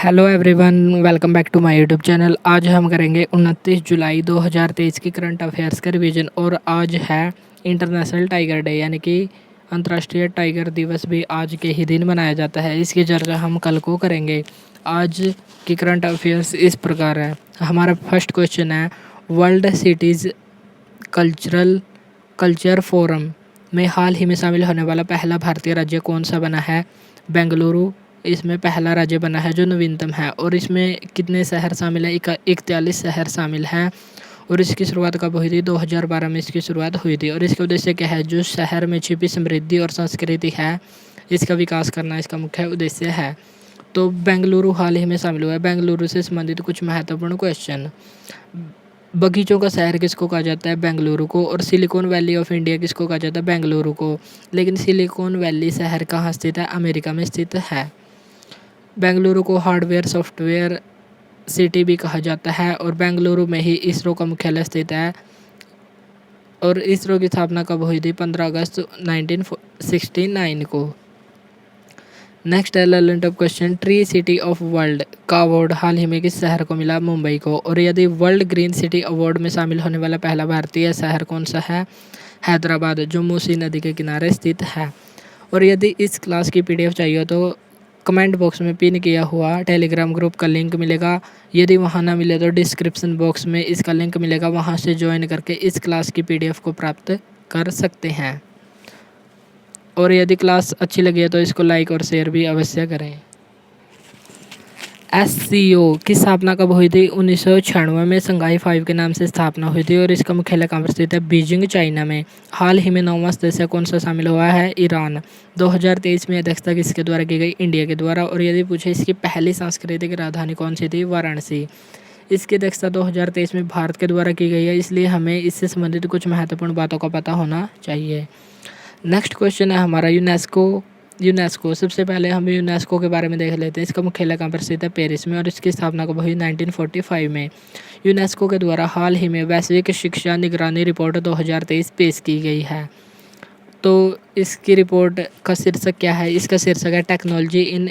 Hello everyone, welcome back to my YouTube channel. आज हम करेंगे 29 जुलाई 2023 की करंट अफेयर्स का रिवीजन। और आज है इंटरनेशनल टाइगर डे, यानी कि अंतर्राष्ट्रीय टाइगर दिवस भी आज के ही दिन मनाया जाता है। इसकी चर्चा हम कल को करेंगे। आज की करंट अफेयर्स इस प्रकार है। हमारा फर्स्ट क्वेश्चन है, वर्ल्ड सिटीज़ कल्चर फोरम में हाल ही में शामिल होने वाला पहला भारतीय राज्य कौन सा बना है? बेंगलुरु इसमें पहला राज्य बना है जो नवीनतम है। और इसमें कितने शहर शामिल हैं? 41 शहर शामिल हैं। और इसकी शुरुआत कब हुई थी? 2012 में इसकी शुरुआत हुई थी। और इसका उद्देश्य क्या है? जो शहर में छिपी समृद्धि और संस्कृति है, इसका विकास करना इसका मुख्य उद्देश्य है। तो बेंगलुरु हाल ही में शामिल हुआ है। बेंगलुरु से संबंधित कुछ महत्वपूर्ण क्वेश्चन। बगीचों का शहर किसको कहा जाता है? बेंगलुरु को। और सिलिकॉन वैली ऑफ इंडिया किसको कहा जाता है? बेंगलुरु को। लेकिन सिलिकॉन वैली शहर कहाँ स्थित है? अमेरिका में स्थित है। बेंगलुरु को हार्डवेयर सॉफ्टवेयर सिटी भी कहा जाता है। और बेंगलुरु में ही इसरो का मुख्यालय स्थित है। और इसरो की स्थापना कब हुई थी? 15 अगस्त 1969 को। नेक्स्ट है learn top question, tree city of world का अवार्ड हाल ही में किस शहर को मिला? मुंबई को। और यदि वर्ल्ड ग्रीन सिटी अवार्ड में शामिल होने वाला पहला भारतीय शहर कौन सा है? हैदराबाद, जो मूसी नदी के किनारे स्थित है। और यदि इस क्लास की पीडीएफ चाहिए तो कमेंट बॉक्स में पिन किया हुआ टेलीग्राम ग्रुप का लिंक मिलेगा। यदि वहां ना मिले तो डिस्क्रिप्शन बॉक्स में इसका लिंक मिलेगा, वहां से ज्वाइन करके इस क्लास की पीडीएफ को प्राप्त कर सकते हैं। और यदि क्लास अच्छी लगी है तो इसको लाइक और शेयर भी अवश्य करें। एससीओ की स्थापना कब हुई थी? 1996 में संघाई 5 के नाम से स्थापना हुई थी। और इसका मुख्यालय कहाँ पर स्थित है? बीजिंग, चाइना में। हाल ही में 9वां सदस्य कौन सा शामिल हुआ है? ईरान। 2023 में अध्यक्षता किसके द्वारा की गई? इंडिया के द्वारा। और यदि पूछे इसकी पहली सांस्कृतिक राजधानी कौन सी थी? वाराणसी। इसकी अध्यक्षता 2023 में भारत के द्वारा की गई है, इसलिए हमें इससे संबंधित कुछ महत्वपूर्ण बातों का पता होना चाहिए। नेक्स्ट क्वेश्चन है हमारा, यूनेस्को। सबसे पहले हम यूनेस्को के बारे में देख लेते हैं। इसका मुख्यालय कहाँ पर स्थित है? पेरिस में। और इसकी स्थापना कब हुई? 1945 में। यूनेस्को के द्वारा हाल ही में वैश्विक शिक्षा निगरानी रिपोर्ट 2023 पेश की गई है। तो इसकी रिपोर्ट का शीर्षक क्या है? इसका शीर्षक है टेक्नोलॉजी इन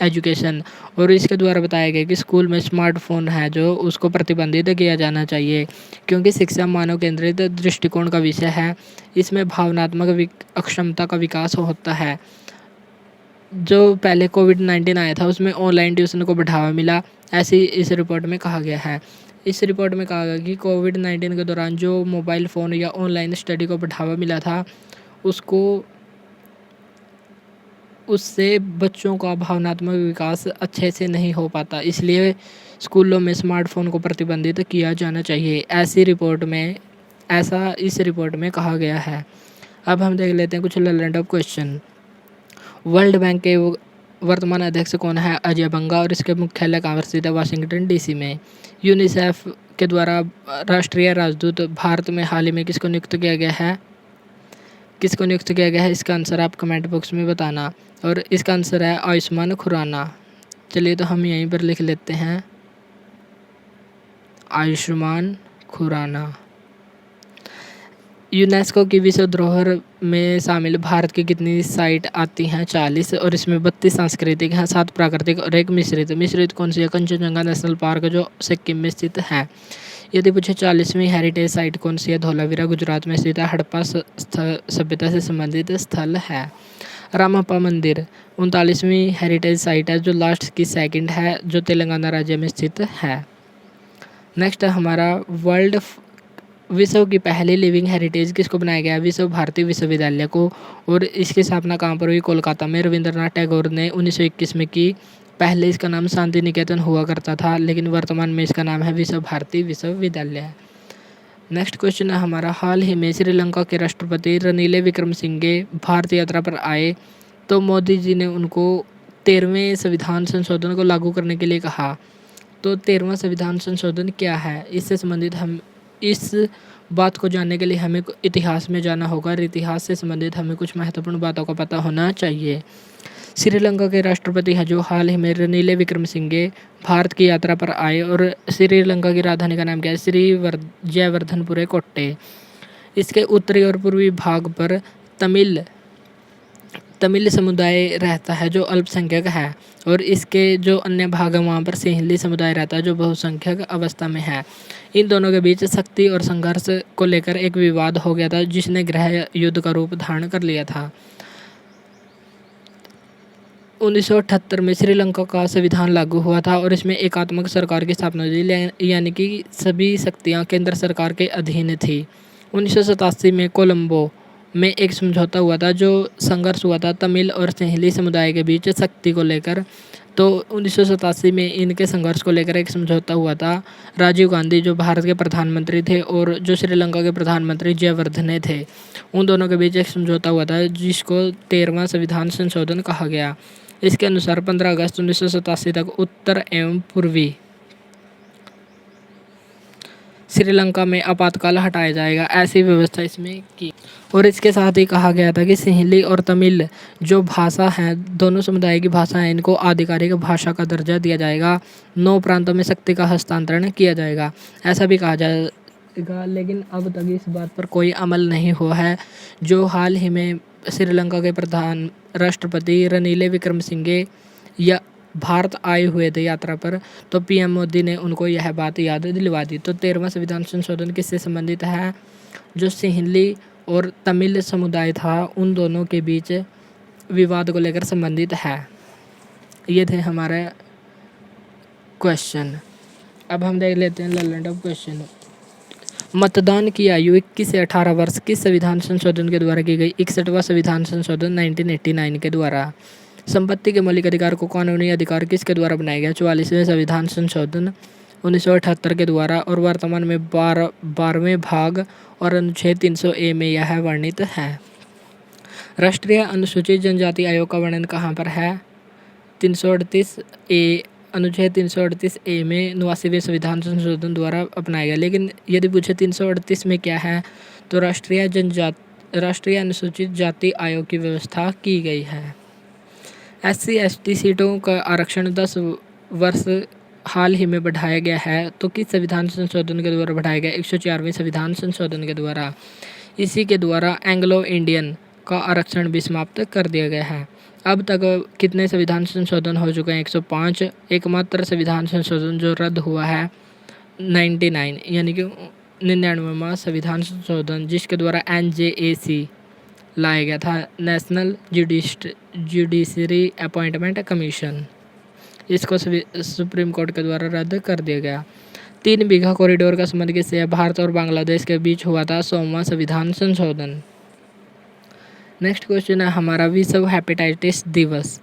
एजुकेशन। और इसके द्वारा बताया गया कि स्कूल में स्मार्टफोन है जो उसको प्रतिबंधित किया जाना चाहिए, क्योंकि शिक्षा मानव केंद्रित दृष्टिकोण का विषय है। इसमें भावनात्मक अक्षमता का विकास होता है। जो पहले कोविड-19 आया था उसमें ऑनलाइन ट्यूशन को बढ़ावा मिला, ऐसे इस रिपोर्ट में कहा गया है। इस रिपोर्ट में कहा गया कि कोविड-19 के दौरान जो मोबाइल फ़ोन या ऑनलाइन स्टडी को बढ़ावा मिला था, उससे बच्चों का भावनात्मक विकास अच्छे से नहीं हो पाता, इसलिए स्कूलों में स्मार्टफोन को प्रतिबंधित किया जाना चाहिए। ऐसा इस रिपोर्ट में कहा गया है। अब हम देख लेते हैं कुछ relevant of question. World bank के वर्तमान अध्यक्ष कौन है? अजय बंगा। और इसके मुख्यालय कहाँ स्थित है? वाशिंगटन डीसी में। यूनिसेफ के द्वारा राष्ट्रीय राजदूत भारत में हाल ही में किसको नियुक्त किया गया है? इसका आंसर आप कमेंट बॉक्स में बताना। और इसका आंसर है आयुष्मान खुराना। चलिए तो हम यहीं पर लिख लेते हैं, आयुष्मान खुराना। यूनेस्को की विश्व धरोहर में शामिल भारत की कितनी साइट आती हैं? 40। और इसमें 32 सांस्कृतिक हैं, 7 प्राकृतिक और 1 मिश्रित कौन सी है? कंचनजंगा नेशनल पार्क, जो सिक्किम में स्थित है। यदि पूछे 40वीं हेरिटेज साइट कौन सी है? धौलावीरा, गुजरात में स्थित है। हड़प्पा सभ्यता से संबंधित स्थल है। रामप्पा मंदिर 39वीं हेरिटेज साइट है, जो लास्ट की सेकंड है, जो तेलंगाना राज्य में स्थित है। नेक्स्ट है हमारा, विश्व की पहली लिविंग हेरिटेज किसको बनाया गया है? विश्व भारती विश्वविद्यालय को। और इसकी स्थापना कहाँ पर हुई? कोलकाता में। रविंद्रनाथ टैगोर ने 1921 में की। पहले इसका नाम शांति निकेतन हुआ करता था, लेकिन वर्तमान में इसका नाम है विश्व भारती विश्वविद्यालय। नेक्स्ट क्वेश्चन है हमारा, हाल ही में श्रीलंका के राष्ट्रपति रनील विक्रमसिंघे भारत यात्रा पर आए, तो मोदी जी ने उनको 13वें संविधान संशोधन को लागू करने के लिए कहा। तो 13वां संविधान संशोधन क्या है? इससे संबंधित हम इस बात को जानने के लिए हमें इतिहास में जाना होगा। और इतिहास से संबंधित हमें कुछ महत्वपूर्ण बातों का पता होना चाहिए। श्रीलंका के राष्ट्रपति हैं जो हाल ही में रनील विक्रमसिंघे भारत की यात्रा पर आए। और श्रीलंका की राजधानी का नाम क्या है? जयवर्धनपुरे कोट्टे। इसके उत्तरी और पूर्वी भाग पर तमिल समुदाय रहता है जो अल्पसंख्यक है। और इसके जो अन्य भाग हैं वहाँ पर सिंहली समुदाय रहता है जो बहुसंख्यक अवस्था में है। इन दोनों के बीच शक्ति और संघर्ष को लेकर एक विवाद हो गया था जिसने गृह युद्ध का रूप धारण कर लिया था। 1978 में श्रीलंका का संविधान लागू हुआ था और इसमें एकात्मक सरकार की स्थापना हुई, यानी कि सभी शक्तियां केंद्र सरकार के अधीन थी। 1987 में कोलंबो में एक समझौता हुआ था जो संघर्ष हुआ था तमिल और सिंहली समुदाय के बीच शक्ति को लेकर। तो 1987 में इनके संघर्ष को लेकर एक समझौता हुआ था। राजीव गांधी जो भारत के प्रधानमंत्री थे और जो श्रीलंका के प्रधानमंत्री जयवर्धने थे, उन दोनों के बीच एक समझौता हुआ था जिसको 13वां संविधान संशोधन कहा गया। इसके अनुसार 15 अगस्त 1987 तक उत्तर एवं पूर्वी श्रीलंका में आपातकाल हटाया जाएगा, ऐसी व्यवस्था इसमें की। और इसके साथ ही कहा गया था कि सिंहली और तमिल जो भाषा हैं, दोनों समुदाय की भाषा हैं, इनको आधिकारिक भाषा का दर्जा दिया जाएगा। 9 प्रांतों में शक्ति का हस्तांतरण किया जाएगा, ऐसा भी कहा जाएगा। लेकिन अब तक इस बात पर कोई अमल नहीं हुआ है। जो हाल ही में श्रीलंका के प्रधान राष्ट्रपति रनील विक्रमसिंघे या भारत आए हुए थे यात्रा पर, तो पीएम मोदी ने उनको यह बात याद दिलवा दी। तो 13वां संविधान संशोधन किससे संबंधित है? जो सिंहली और तमिल समुदाय था उन दोनों के बीच विवाद को लेकर संबंधित है। ये थे हमारे क्वेश्चन। अब हम देख लेते हैं लर्न ऑफ क्वेश्चन। मतदान की आयु 21 से 18 वर्ष किस संविधान संशोधन के द्वारा की गई? 61वां संविधान संशोधन 1989 के द्वारा। संपत्ति के मौलिक अधिकार को कानूनी अधिकार किसके द्वारा बनाया गया? 44वें संविधान संशोधन 1978 के द्वारा। और वर्तमान में 12वें भाग और अनुच्छेद 300A में यह वर्णित है। राष्ट्रीय अनुसूचित जनजाति आयोग का वर्णन कहाँ पर है? 338A अनुच्छेद 338A में 89वें संविधान संशोधन द्वारा अपनाया गया। लेकिन यदि पूछे 338 में क्या है, तो राष्ट्रीय अनुसूचित जाति आयोग की व्यवस्था की गई है। SC/ST सीटों का आरक्षण 10 वर्ष हाल ही में बढ़ाया गया है, तो किस संविधान संशोधन के द्वारा बढ़ाया गया? 104वें संविधान संशोधन के द्वारा। इसी के द्वारा एंग्लो इंडियन का आरक्षण भी समाप्त कर दिया गया है। अब तक कितने संविधान संशोधन हो चुके हैं? 105। एकमात्र संविधान संशोधन जो रद्द हुआ है 99 यानी कि 99वां संविधान संशोधन, जिसके द्वारा NJAC लाया गया था, नेशनल जुडिशरी अपॉइंटमेंट कमीशन। इसको सुप्रीम कोर्ट के द्वारा रद्द कर दिया गया। 3 बीघा कॉरिडोर का संबंध किससे है? भारत और बांग्लादेश के बीच हुआ था 100वां संविधान संशोधन। नेक्स्ट क्वेश्चन है हमारा, विश्व हेपेटाइटिस दिवस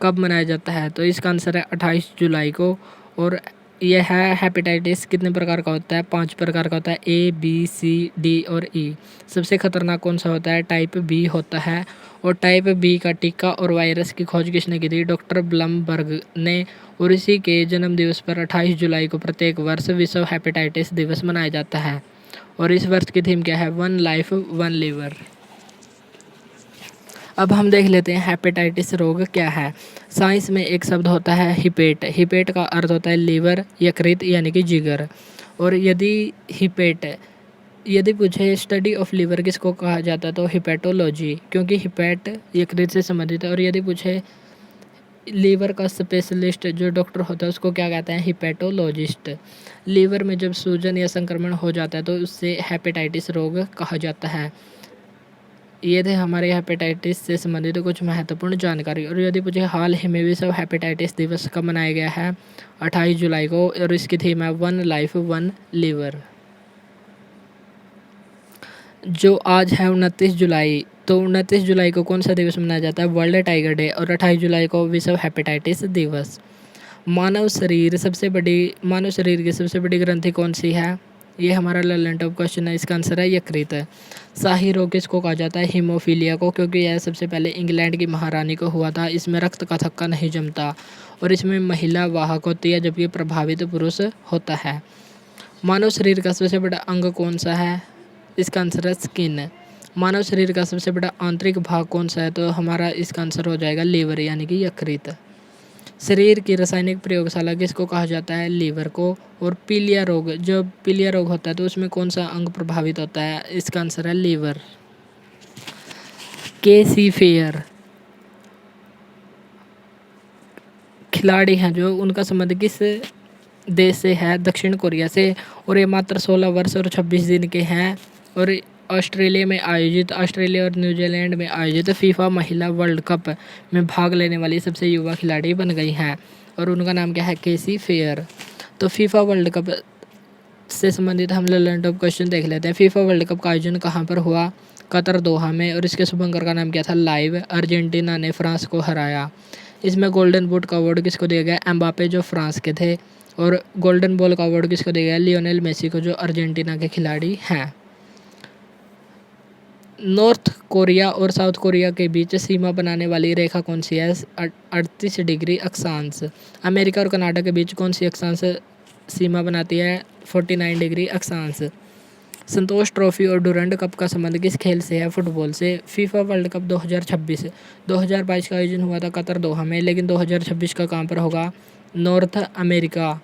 कब मनाया जाता है? तो इसका आंसर है 28 जुलाई को। और यह है हेपेटाइटिस कितने प्रकार का होता है? 5 प्रकार का होता है, A, B, C, D और E। सबसे खतरनाक कौन सा होता है? टाइप B होता है। और टाइप B का टीका और वायरस की खोज किसने की थी? डॉक्टर ब्लमबर्ग ने। और इसी के जन्म दिवस पर 28 जुलाई को प्रत्येक वर्ष विश्व हेपेटाइटिस दिवस मनाया जाता है। और इस वर्ष की थीम क्या है? 1 लाइफ 1 लीवर। अब हम देख लेते हैं हेपेटाइटिस रोग क्या है। साइंस में एक शब्द होता है हिपेट। हिपेट का अर्थ होता है लीवर, यकृत यानी कि जिगर। और यदि पूछे स्टडी ऑफ लीवर किसको कहा जाता है, तो हिपेटोलॉजी, क्योंकि हिपेट यकृत से संबंधित है। और यदि पूछे लीवर का स्पेशलिस्ट जो डॉक्टर होता है उसको क्या कहते हैं? हिपेटोलॉजिस्ट। लीवर में जब सूजन या संक्रमण हो जाता है तो उससे हेपेटाइटिस रोग कहा जाता है। ये थे हमारे हेपेटाइटिस से संबंधित कुछ महत्वपूर्ण जानकारी। और यदि पूछे हाल ही में विश्व हेपेटाइटिस दिवस कब मनाया गया है? 28 जुलाई को। और इसकी थीम है 1 लाइफ 1 लीवर। जो आज है 29 जुलाई, तो 29 जुलाई को कौन सा दिवस मनाया जाता है? World tiger day. और 28 जुलाई को विश्व हेपेटाइटिस दिवस। मानव शरीर की सबसे बड़ी ग्रंथि कौन सी है? ये हमारा लर्न ऑफ क्वेश्चन है। इसका आंसर है यकृत। शाही रोग किसको कहा जाता है? हीमोफीलिया को, क्योंकि यह सबसे पहले इंग्लैंड की महारानी को हुआ था। इसमें रक्त का थक्का नहीं जमता और इसमें महिला वाहक होती है जबकि प्रभावित पुरुष होता है। मानव शरीर का सबसे बड़ा अंग कौन सा है? इसका आंसर है स्किन। मानव शरीर का सबसे बड़ा आंतरिक भाग कौन सा है? तो हमारा इसका आंसर हो जाएगा लीवर यानी कि यकृत। शरीर की रासायनिक प्रयोगशाला किसको कहा जाता है? लीवर को। और पीलिया रोग, जब पीलिया रोग होता है तो उसमें कौन सा अंग प्रभावित होता है? इसका आंसर है लीवर। खिलाड़ी हैं जो उनका संबंध किस देश से है? दक्षिण कोरिया से, और ये मात्र 16 वर्ष और 26 दिन के हैं। और ऑस्ट्रेलिया और न्यूजीलैंड में आयोजित फीफा महिला वर्ल्ड कप में भाग लेने वाली सबसे युवा खिलाड़ी बन गई हैं, और उनका नाम क्या है? केसी फेयर। तो फीफा वर्ल्ड कप से संबंधित हम लर्न टॉप क्वेश्चन देख लेते हैं। फीफा वर्ल्ड कप का आयोजन कहाँ पर हुआ? कतर, दोहा में। और इसके शुभंकर का नाम क्या था? लाइव। अर्जेंटीना ने फ्रांस को हराया। इसमें गोल्डन बूट का अवार्ड किसको दिया गया? एम्बापे जो फ्रांस के थे। और गोल्डन बॉल का अवार्ड किसको दिया गया? लियोनेल मेसी को जो अर्जेंटीना के खिलाड़ी हैं। नॉर्थ कोरिया और साउथ कोरिया के बीच सीमा बनाने वाली रेखा कौन सी है? 38 डिग्री अक्षांश। अमेरिका और कनाडा के बीच कौन सी अक्षांश सीमा बनाती है? 49 डिग्री अक्षांश। संतोष ट्रॉफी और डुरंड कप का संबंध किस खेल से है? फुटबॉल से। फीफा वर्ल्ड कप 2022 का आयोजन हुआ था कतर, दोहा में, लेकिन 2026 का कहाँ पर होगा? नॉर्थ अमेरिका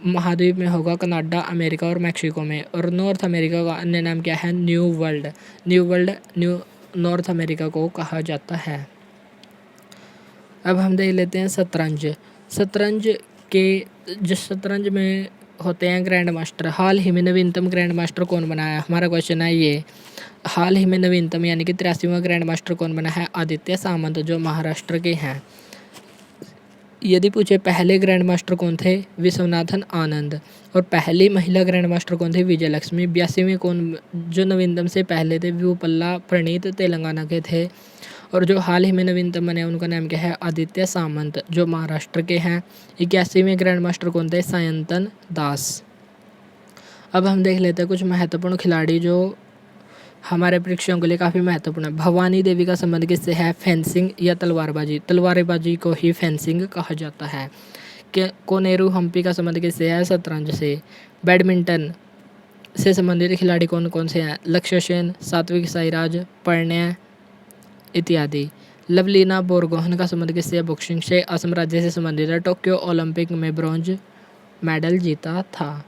महाद्वीप में होगा, कनाडा, अमेरिका और मैक्सिको में। और नॉर्थ अमेरिका का अन्य नाम क्या है? न्यू नॉर्थ अमेरिका को कहा जाता है। अब हम देख लेते हैं शतरंज में होते हैं ग्रैंड मास्टर। हाल ही में नवीनतम ग्रैंड मास्टर कौन बना है? हमारा क्वेश्चन है ये। हाल ही में नवीनतम यानी कि 83वां ग्रैंड मास्टर कौन बना है? आदित्य सामंत जो महाराष्ट्र के हैं। यदि पूछे पहले ग्रैंड मास्टर कौन थे? विश्वनाथन आनंद। और पहली महिला ग्रैंड मास्टर कौन थी? विजय लक्ष्मी। 82वें कौन जो नवीनतम से पहले थे? विपुला प्रणीत तेलंगाना के थे। और जो हाल ही में नवीनतम बने उनका नाम क्या है? आदित्य सामंत जो महाराष्ट्र के हैं। 81वें ग्रैंड मास्टर कौन थे? सायंतन दास। अब हम देख लेते हैं कुछ महत्वपूर्ण खिलाड़ी जो हमारे परीक्षाओं के लिए काफ़ी महत्वपूर्ण है। भवानी देवी का संबंध किससे है? फेंसिंग या तलवारबाजी? तलवारबाजी को ही फेंसिंग कहा जाता है। कोनेरू हम्पी का संबंध किससे है? शतरंज से। बैडमिंटन से संबंधित खिलाड़ी कौन कौन से हैं? लक्ष्य सेन, सात्विक साईराज, प्रणय इत्यादि। लवलीना बोरगोहन का संबंध किससे है? बॉक्सिंग से। असम राज्य से संबंधित है। टोक्यो ओलंपिक में ब्रॉन्ज मेडल जीता था।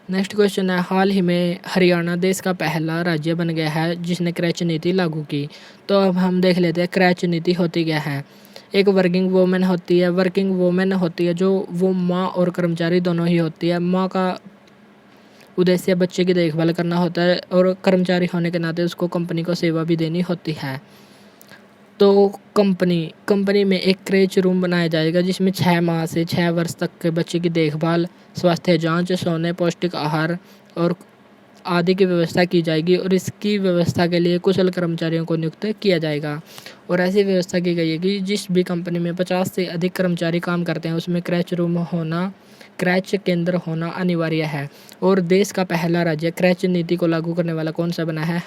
नेक्स्ट क्वेश्चन है, हाल ही में हरियाणा देश का पहला राज्य बन गया है जिसने क्रैच नीति लागू की। तो अब हम देख लेते हैं क्रैच नीति होती क्या है। एक वर्किंग वूमेन होती है जो वो माँ और कर्मचारी दोनों ही होती है। माँ का उद्देश्य बच्चे की देखभाल करना होता है और कर्मचारी होने के नाते उसको कंपनी को सेवा भी देनी होती है। तो कंपनी में एक क्रैच रूम बनाया जाएगा जिसमें 6 माह से 6 वर्ष तक के बच्चे की देखभाल, स्वास्थ्य जांच, सोने, पौष्टिक आहार और आदि की व्यवस्था की जाएगी। और इसकी व्यवस्था के लिए कुशल कर्मचारियों को नियुक्त किया जाएगा। और ऐसी व्यवस्था की गई है कि जिस भी कंपनी में 50 से अधिक कर्मचारी काम करते हैं उसमें क्रैच केंद्र होना अनिवार्य है। और देश का पहला राज्य क्रैच नीति को लागू करने वाला कौन सा बना है?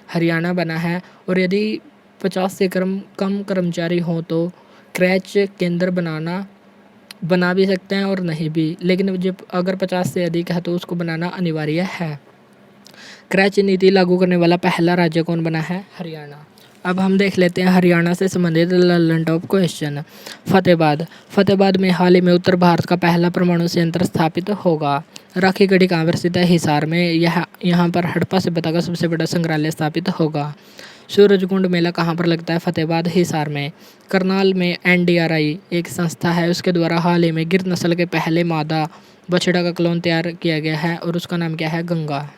हरियाणा बना है। और यदि 50 से कम कर्मचारी हों तो क्रैच केंद्र बना भी सकते हैं और नहीं भी, लेकिन जब अगर 50 से अधिक है तो उसको बनाना अनिवार्य है। क्रैच नीति लागू करने वाला पहला राज्य कौन बना है? हरियाणा। अब हम देख लेते हैं हरियाणा से संबंधित लर्न टॉप क्वेश्चन। फतेहाबाद में हाल ही में उत्तर भारत का पहला परमाणु संयंत्र स्थापित होगा। राखी गढ़ी कहाँ पर स्थित है? हिसार में। यहाँ पर हड़प्पा सभ्यता का सबसे बड़ा संग्रहालय स्थापित होगा। सूरजकुंड मेला कहाँ पर लगता है? फतेहाबाद, हिसार में। करनाल में NDRI एक संस्था है, उसके द्वारा हाल ही में गिर नस्ल के पहले मादा बछड़ा का क्लोन तैयार किया गया है और उसका नाम क्या है? गंगा।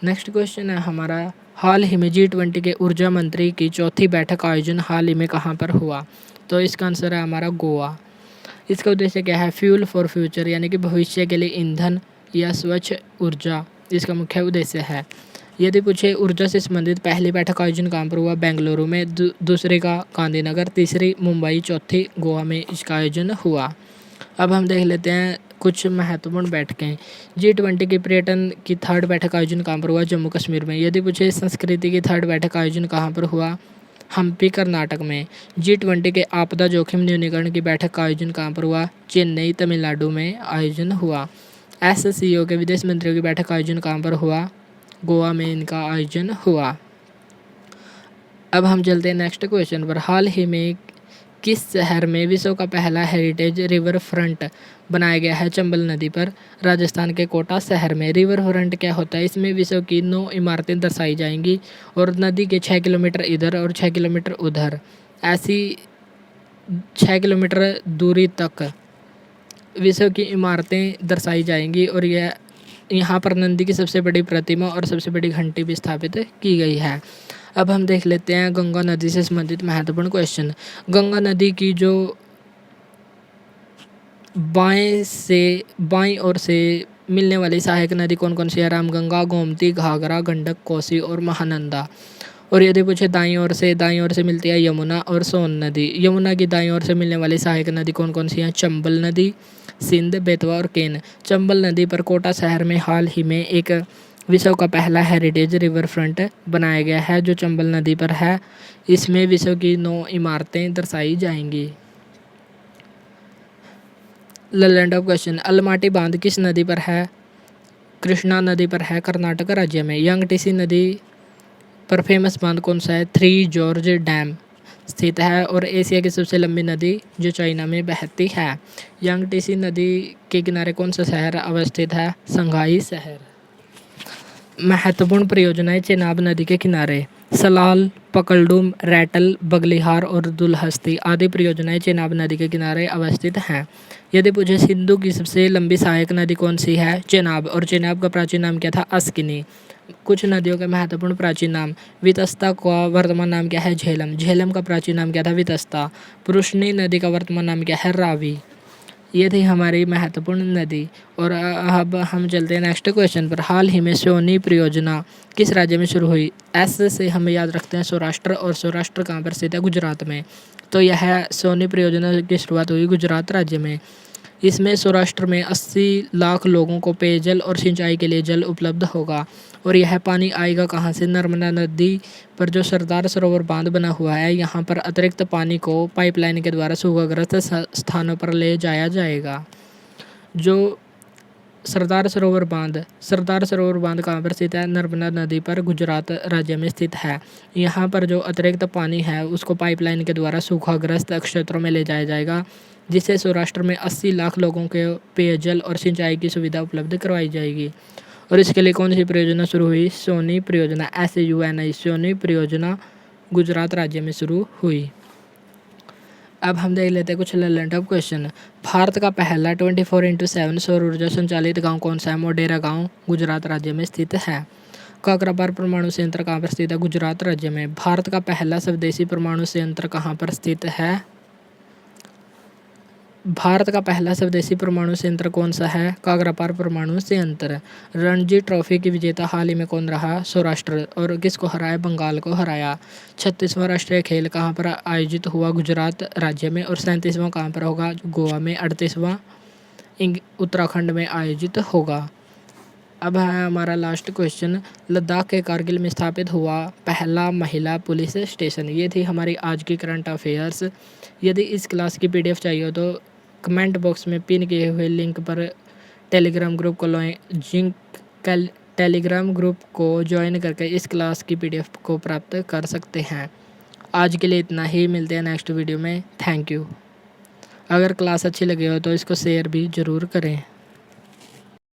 नेक्स्ट क्वेश्चन है हमारा, हाल ही में G20 के ऊर्जा मंत्री की चौथी बैठक आयोजन हाल ही में कहाँ पर हुआ? तो इसका आंसर है हमारा गोवा। इसका उद्देश्य क्या है? फ्यूल फॉर फ्यूचर यानी कि भविष्य के लिए ईंधन या स्वच्छ ऊर्जा इसका मुख्य उद्देश्य है। यदि पूछे ऊर्जा से संबंधित पहली बैठक का आयोजन कहाँ पर हुआ? बेंगलुरु में। दूसरी का गांधीनगर, तीसरी मुंबई, चौथी गोवा में इसका आयोजन हुआ। अब हम देख लेते हैं कुछ महत्वपूर्ण बैठकें। G20 की पर्यटन की 3rd बैठक का आयोजन कहाँ पर हुआ? जम्मू कश्मीर में। यदि पूछे संस्कृति की 3rd बैठक का आयोजन कहाँ पर हुआ? हम्पी, कर्नाटक में। G20 के आपदा जोखिम न्यूनीकरण की बैठक का आयोजन कहाँ पर हुआ? चेन्नई, तमिलनाडु में आयोजन हुआ। SCO के विदेश मंत्रियों की बैठक का आयोजन कहाँ पर हुआ? गोवा में इनका आयोजन हुआ। अब हम चलते हैं नेक्स्ट क्वेश्चन पर। हाल ही में किस शहर में विश्व का पहला हेरिटेज रिवर फ्रंट बनाया गया है? चंबल नदी पर, राजस्थान के कोटा शहर में। रिवर फ्रंट क्या होता है? इसमें विश्व की 9 इमारतें दर्शाई जाएंगी और नदी के 6 किलोमीटर इधर और 6 किलोमीटर उधर ऐसी 6 किलोमीटर दूरी तक विश्व की इमारतें दर्शाई जाएंगी और यह यहाँ पर नंदी की सबसे बड़ी प्रतिमा और सबसे बड़ी घंटी भी स्थापित की गई है। अब हम देख लेते हैं गंगा नदी से संबंधित महत्वपूर्ण क्वेश्चन। गंगा नदी की जो बाईं ओर से मिलने वाली सहायक नदी कौन कौन सी है? रामगंगा, गोमती, घाघरा, गंडक, कोसी और महानंदा। और यदि पूछे दाईं ओर से मिलती है यमुना और सोन नदी। यमुना की दाईं ओर से मिलने वाली सहायक नदी कौन कौन सी हैं? चंबल नदी, सिंध, बेतवा और केन। चंबल नदी पर कोटा शहर में हाल ही में एक विश्व का पहला हेरिटेज रिवर फ्रंट बनाया गया है जो चंबल नदी पर है। इसमें विश्व की 9 इमारतें दर्शाई जाएंगी। Land of question. अलमाटी बांध किस नदी पर है? कृष्णा नदी पर है, कर्नाटक राज्य में। यंगटीसी नदी पर फेमस बांध कौन सा है? थ्री जॉर्ज डैम स्थित है। और एशिया की सबसे लंबी नदी जो चाइना में बहती है। यांगटीसी नदी के किनारे कौन सा शहर अवस्थित है? शंघाई शहर। महत्वपूर्ण परियोजनाएं चेनाब नदी के किनारे। सलाल, पकलडुम, रैटल, बगलिहार और दुलहस्ती आदि परियोजनाएं चेनाब नदी के किनारे अवस्थित हैं। यदि पूछे सिंधु की सबसे लंबी सहायक नदी कौन सी है? चेनाब। और चेनाब का प्राचीन नाम क्या था? अस्किनी। कुछ नदियों के महत्वपूर्ण प्राचीन नाम। वितस्ता का वर्तमान नाम क्या है? झेलम। झेलम का प्राचीन नाम क्या था? वितस्ता। पुरुषनी नदी का वर्तमान नाम क्या है? रावी। ये थी हमारी महत्वपूर्ण नदी। और अब हम चलते हैं नेक्स्ट क्वेश्चन पर। हाल ही में सोनी परियोजना किस राज्य में शुरू हुई? एस से हम याद रखते हैं सौराष्ट्र। और सौराष्ट्र कहाँ पर स्थित है? गुजरात में। तो यह सोनी परियोजना की शुरुआत हुई गुजरात राज्य में। इसमें सौराष्ट्र में 80 लाख लोगों को पेयजल और सिंचाई के लिए जल उपलब्ध होगा। और यह पानी आएगा कहाँ से? नर्मदा नदी पर जो सरदार सरोवर बांध बना हुआ है, यहाँ पर अतिरिक्त पानी को पाइपलाइन के द्वारा सूखाग्रस्त स्थानों पर ले जाया जाएगा। जो सरदार सरोवर बांध कहाँ पर स्थित है? नर्मदा नदी पर गुजरात राज्य में स्थित है। यहाँ पर जो अतिरिक्त पानी है उसको पाइपलाइन के द्वारा सूखाग्रस्त क्षेत्रों में ले जाया जाएगा, जिससे सौराष्ट्र में 80 लाख लोगों के पेयजल और सिंचाई की सुविधा उपलब्ध करवाई जाएगी। और इसके लिए कौन सी परियोजना शुरू हुई? सोनी परियोजना, SUNI सोनी परियोजना गुजरात राज्य में शुरू हुई। अब हम देख लेते हैं कुछ रिलेवेंट ऑफ क्वेश्चन। भारत का पहला 24/7 सौर ऊर्जा संचालित गांव कौन सा है? मोढेरा गांव गुजरात राज्य में स्थित है। काकरापार परमाणु संयंत्र कहाँ पर स्थित है? गुजरात राज्य में। भारत का पहला स्वदेशी परमाणु संयंत्र कहाँ पर स्थित है? भारत का पहला स्वदेशी परमाणु संयंत्र कौन सा है? काकरापार परमाणु संयंत्र। रणजी ट्रॉफी की विजेता हाल ही में कौन रहा? सौराष्ट्र। और किसको हराया? बंगाल को हराया। 36वां राष्ट्रीय खेल कहाँ पर आयोजित हुआ? गुजरात राज्य में। और 37वां कहाँ पर होगा? गोवा में। 38वां उत्तराखंड में आयोजित होगा। अब है हमारा लास्ट क्वेश्चन। लद्दाख के कारगिल में स्थापित हुआ पहला महिला पुलिस स्टेशन। ये थी हमारी आज की करंट अफेयर्स। यदि इस क्लास की PDF चाहिए हो तो कमेंट बॉक्स में पिन किए हुए लिंक पर टेलीग्राम ग्रुप को ज्वाइन करके इस क्लास की PDF को प्राप्त कर सकते हैं। आज के लिए इतना ही। मिलते हैं नेक्स्ट वीडियो में। Thank you. अगर क्लास अच्छी लगी हो तो इसको शेयर भी ज़रूर करें।